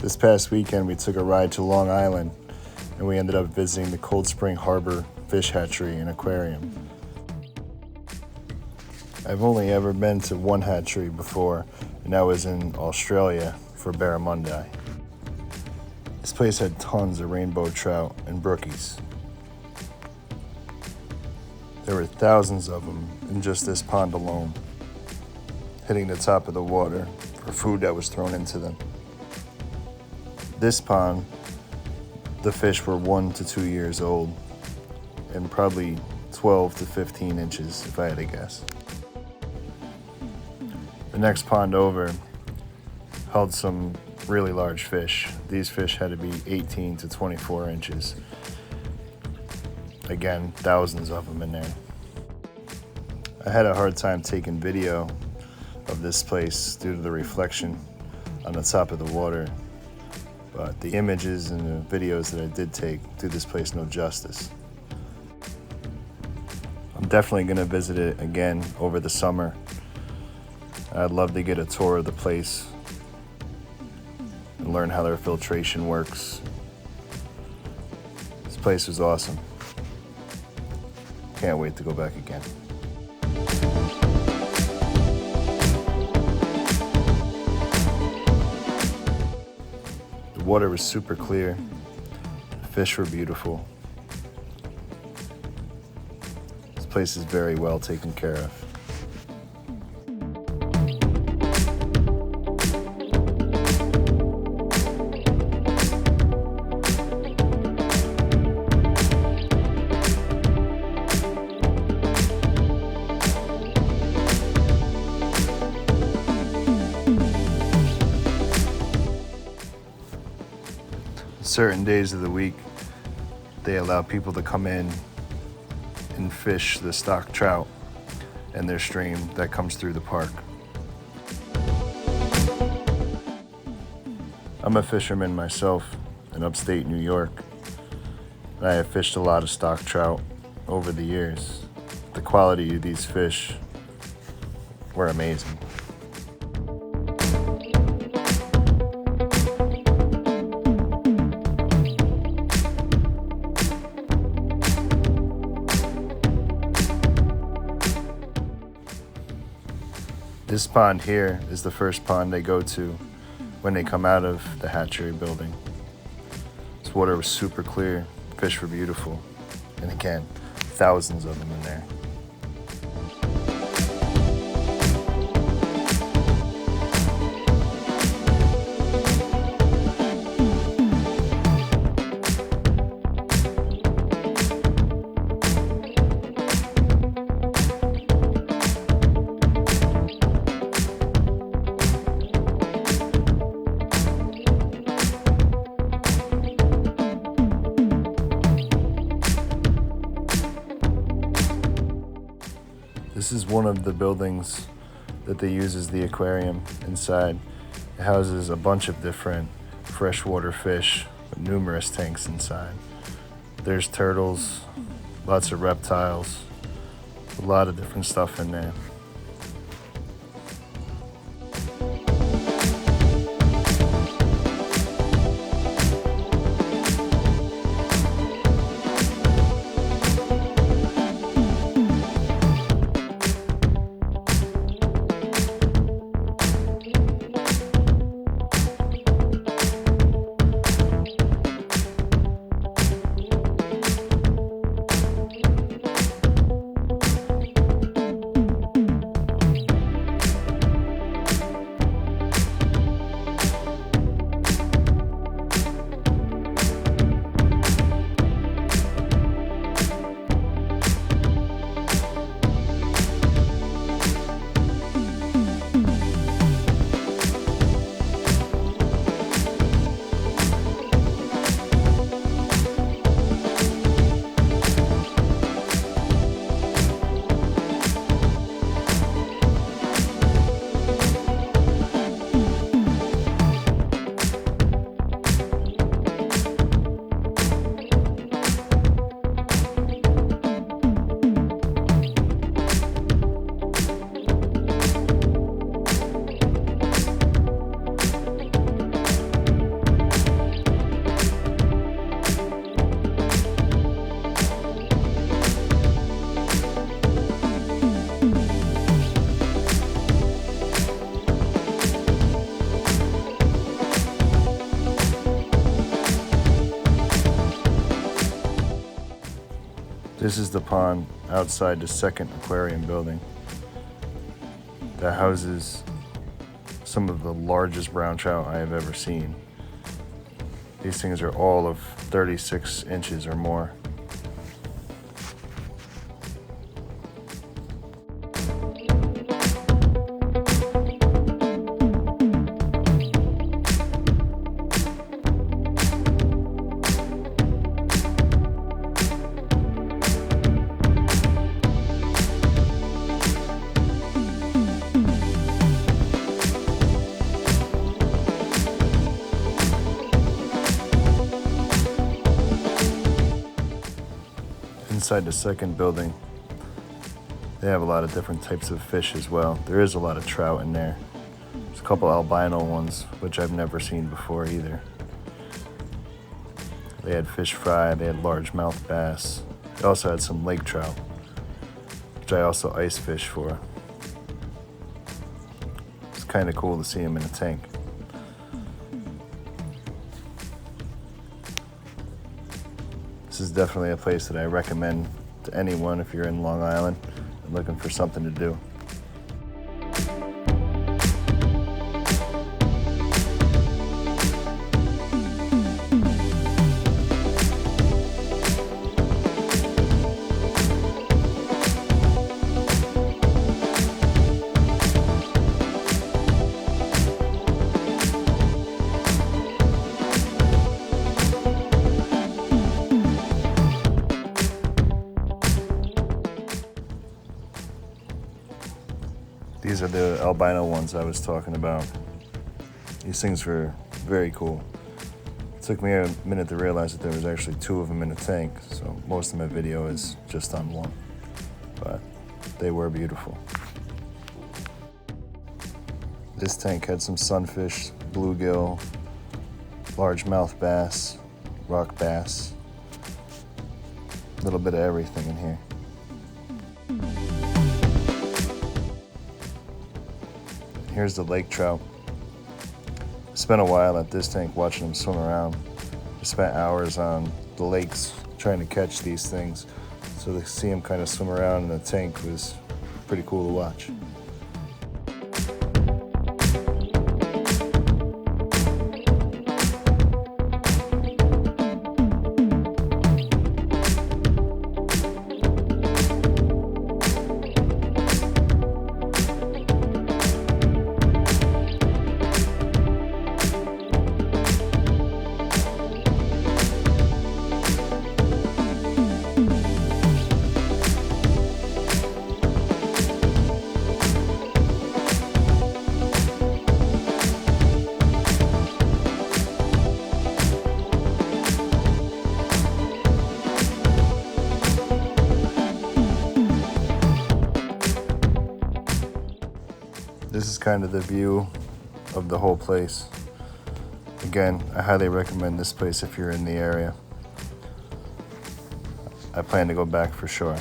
This past weekend we took a ride to Long Island and we ended up visiting the Cold Spring Harbor fish hatchery and aquarium. I've only ever been to one hatchery before, and that was in Australia for barramundi. This place had tons of rainbow trout and brookies. There were thousands of them in just this pond alone, hitting the top of the water for food that was thrown into them. This pond, the fish were 1 to 2 years old and probably 12 to 15 inches if I had to guess. The next pond over held some really large fish. These fish had to be 18 to 24 inches. Again, thousands of them in there. I had a hard time taking video of this place due to the reflection on the top of the water, but the images and the videos that I did take do this place no justice. I'm definitely going to visit it again over the summer. I'd love to get a tour of the place and learn how their filtration works. This place was awesome. Can't wait to go back again. The water was super clear. The fish were beautiful. This place is very well taken care of. Certain days of the week, they allow people to come in and fish the stock trout and their stream that comes through the park. I'm a fisherman myself in upstate New York, and I have fished a lot of stock trout over the years. The quality of these fish were amazing. This pond here is the first pond they go to when they come out of the hatchery building. This water was super clear, fish were beautiful, and again, thousands of them in there. This is one of the buildings that they use as the aquarium inside. It houses a bunch of different freshwater fish with numerous tanks inside. There's turtles, lots of reptiles, a lot of different stuff in there. This is the pond outside the second aquarium building that houses some of the largest brown trout I have ever seen. These things are all of 36 inches or more. Inside the second building, they have a lot of different types of fish as well. There is a lot of trout in there. There's a couple albino ones, which I've never seen before either. They had fish fry, they had largemouth bass. They also had some lake trout, which I also ice fish for. It's kind of cool to see them in a tank. This is definitely a place that I recommend to anyone if you're in Long Island and looking for something to do. These are the albino ones I was talking about. These things were very cool. It took me a minute to realize that there was actually two of them in a tank, so most of my video is just on one. But they were beautiful. This tank had some sunfish, bluegill, largemouth bass, rock bass, a little bit of everything in here. Here's the lake trout. I spent a while at this tank watching them swim around. I spent hours on the lakes trying to catch these things. So to see them kind of swim around in the tank was pretty cool to watch. This is kind of the view of the whole place. Again, I highly recommend this place if you're in the area. I plan to go back for sure.